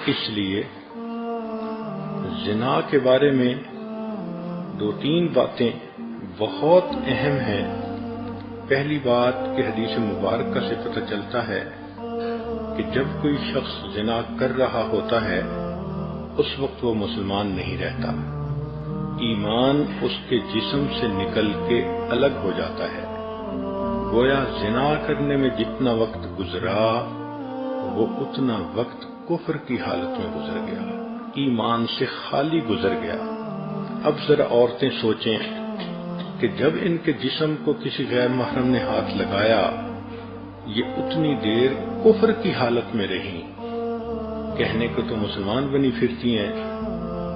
اس لیے زنا کے بارے میں 2-3 باتیں بہت اہم ہیں۔ پہلی بات کہ حدیث مبارکہ سے پتہ چلتا ہے کہ جب کوئی شخص زنا کر رہا ہوتا ہے اس وقت وہ مسلمان نہیں رہتا، ایمان اس کے جسم سے نکل کے الگ ہو جاتا ہے۔ گویا زنا کرنے میں جتنا وقت گزرا وہ اتنا وقت کفر کی حالت میں گزر گیا، ایمان سے خالی گزر گیا۔ اب ذرا عورتیں سوچیں کہ جب ان کے جسم کو کسی غیر محرم نے ہاتھ لگایا یہ اتنی دیر کفر کی حالت میں رہی، کہنے کو تو مسلمان بنی پھرتی ہیں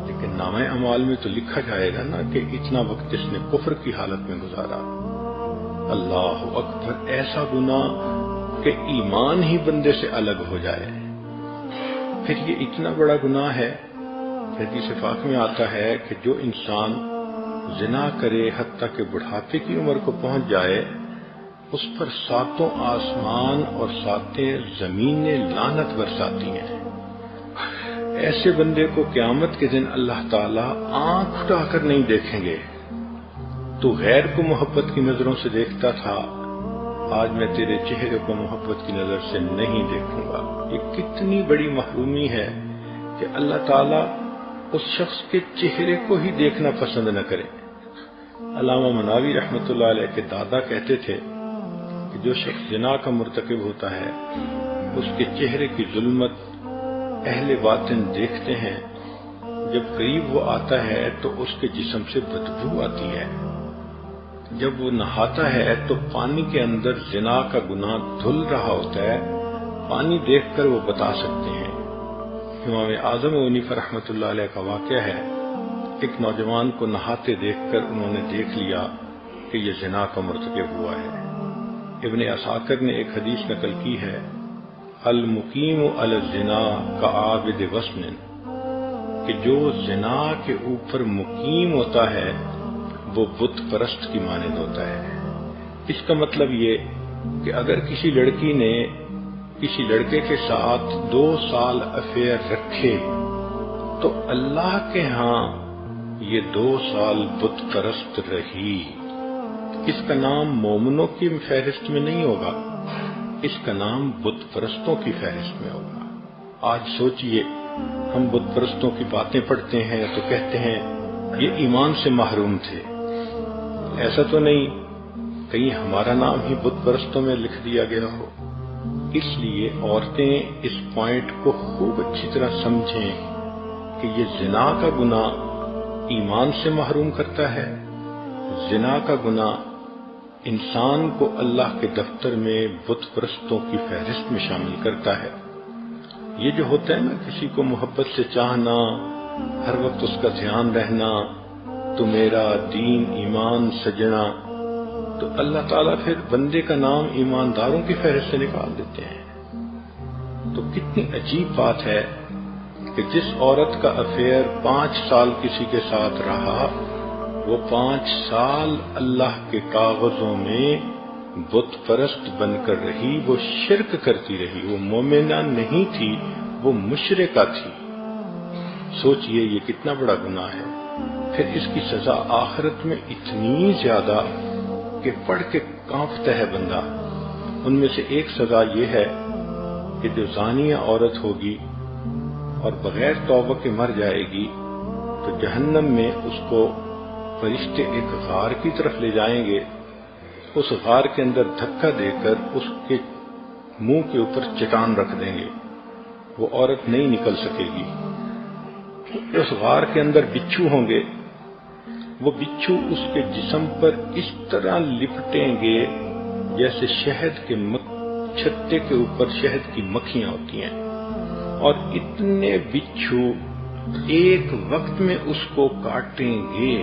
لیکن نامہ اعمال میں تو لکھا جائے گا نا کہ اتنا وقت اس نے کفر کی حالت میں گزارا۔ اللہ اکبر، ایسا گناہ کہ ایمان ہی بندے سے الگ ہو جائے، پھر یہ اتنا بڑا گناہ ہے۔ حدیث پاک میں آتا ہے کہ جو انسان زنا کرے حتیٰ کہ بڑھاپے کی عمر کو پہنچ جائے اس پر 7 آسمان اور 7 زمینیں لعنت برساتی ہیں۔ ایسے بندے کو قیامت کے دن اللہ تعالیٰ آنکھ اٹھا کر نہیں دیکھیں گے۔ تو غیر کو محبت کی نظروں سے دیکھتا تھا، آج میں تیرے چہرے کو محبت کی نظر سے نہیں دیکھوں گا۔ یہ کتنی بڑی محرومی ہے کہ اللہ تعالیٰ اس شخص کے چہرے کو ہی دیکھنا پسند نہ کرے۔ علامہ مناوی رحمۃ اللہ علیہ کے دادا کہتے تھے کہ جو شخص زنا کا مرتکب ہوتا ہے اس کے چہرے کی ظلمت اہل باطن دیکھتے ہیں، جب قریب وہ آتا ہے تو اس کے جسم سے بدبو آتی ہے، جب وہ نہاتا ہے تو پانی کے اندر زنا کا گناہ دھل رہا ہوتا ہے، پانی دیکھ کر وہ بتا سکتے ہیں۔ امام اعظم حنیفہ رحمۃ اللہ علیہ کا واقعہ ہے، ایک نوجوان کو نہاتے دیکھ کر انہوں نے دیکھ لیا کہ یہ زنا کا مرتکب ہوا ہے۔ ابن عساکر نے ایک حدیث نقل کی ہے، المقیم علی الزنا کعابد وثن، کہ جو زنا کے اوپر مقیم ہوتا ہے وہ بت پرست کی مانند ہوتا ہے۔ اس کا مطلب یہ کہ اگر کسی لڑکی نے کسی لڑکے کے ساتھ 2 سال افیئر رکھے تو اللہ کے ہاں یہ 2 سال بت پرست رہی۔ اس کا نام مومنوں کی فہرست میں نہیں ہوگا، اس کا نام بت پرستوں کی فہرست میں ہوگا۔ آج سوچئے ہم بت پرستوں کی باتیں پڑھتے ہیں تو کہتے ہیں یہ ایمان سے محروم تھے، ایسا تو نہیں کہیں ہمارا نام ہی بت پرستوں میں لکھ دیا گیا ہو۔ اس لیے عورتیں اس پوائنٹ کو خوب اچھی طرح سمجھیں کہ یہ زنا کا گناہ ایمان سے محروم کرتا ہے، زنا کا گناہ انسان کو اللہ کے دفتر میں بت پرستوں کی فہرست میں شامل کرتا ہے۔ یہ جو ہوتا ہے نا کسی کو محبت سے چاہنا، ہر وقت اس کا دھیان رہنا، تو میرا دین ایمان سجنا، تو اللہ تعالیٰ پھر بندے کا نام ایمانداروں کی فہرست سے نکال دیتے ہیں۔ تو کتنی عجیب بات ہے کہ جس عورت کا افیئر 5 سال کسی کے ساتھ رہا وہ 5 سال اللہ کے کاغذوں میں بت پرست بن کر رہی، وہ شرک کرتی رہی، وہ مومنہ نہیں تھی، وہ مشرکہ تھی۔ سوچئے یہ کتنا بڑا گناہ ہے۔ پھر اس کی سزا آخرت میں اتنی زیادہ کہ پڑھ کے کانپتا ہے بندہ۔ ان میں سے ایک سزا یہ ہے کہ جو زانیہ عورت ہوگی اور بغیر توبہ کے مر جائے گی تو جہنم میں اس کو فرشتے ایک غار کی طرف لے جائیں گے، اس غار کے اندر دھکا دے کر اس کے منہ کے اوپر چٹان رکھ دیں گے، وہ عورت نہیں نکل سکے گی۔ اس غار کے اندر بچھو ہوں گے، وہ بچھو اس کے جسم پر اس طرح لپٹیں گے جیسے شہد کے چھتے کے اوپر شہد کی مکھیاں ہوتی ہیں، اور اتنے بچھو ایک وقت میں اس کو کاٹیں گے،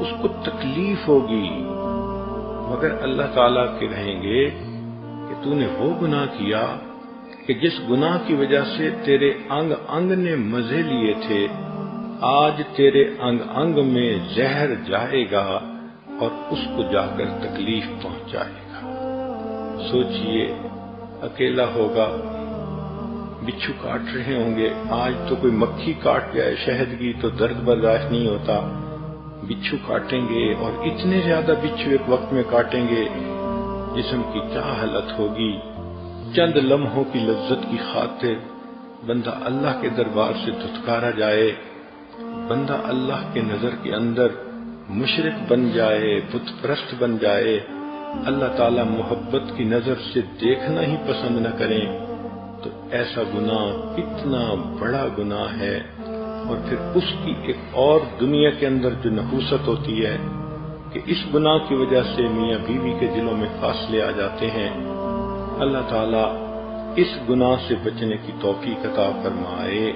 اس کو تکلیف ہوگی، مگر اللہ تعالیٰ کے کہیں گے کہ تو نے وہ گناہ کیا کہ جس گناہ کی وجہ سے تیرے انگ انگ نے مزے لیے تھے، آج تیرے انگ انگ میں زہر جائے گا اور اس کو جا کر تکلیف پہنچائے گا۔ سوچئے اکیلا ہوگا، بچھو کاٹ رہے ہوں گے، آج تو کوئی مکھی کاٹ جائے شہد کی تو درد برداشت نہیں ہوتا، بچھو کاٹیں گے اور اتنے زیادہ بچھو ایک وقت میں کاٹیں گے، جسم کی کیا حالت ہوگی۔ چند لمحوں کی لذت کی خاطر بندہ اللہ کے دربار سے دھتکارا جائے، بندہ اللہ کے نظر کے اندر مشرک بن جائے، بت پرست بن جائے، اللہ تعالی محبت کی نظر سے دیکھنا ہی پسند نہ کریں، تو ایسا گناہ کتنا بڑا گناہ ہے۔ اور پھر اس کی ایک اور دنیا کے اندر جو نحوست ہوتی ہے کہ اس گناہ کی وجہ سے میاں بیوی کے دلوں میں فاصلے آ جاتے ہیں۔ اللہ تعالیٰ اس گناہ سے بچنے کی توفیق عطا فرمائے۔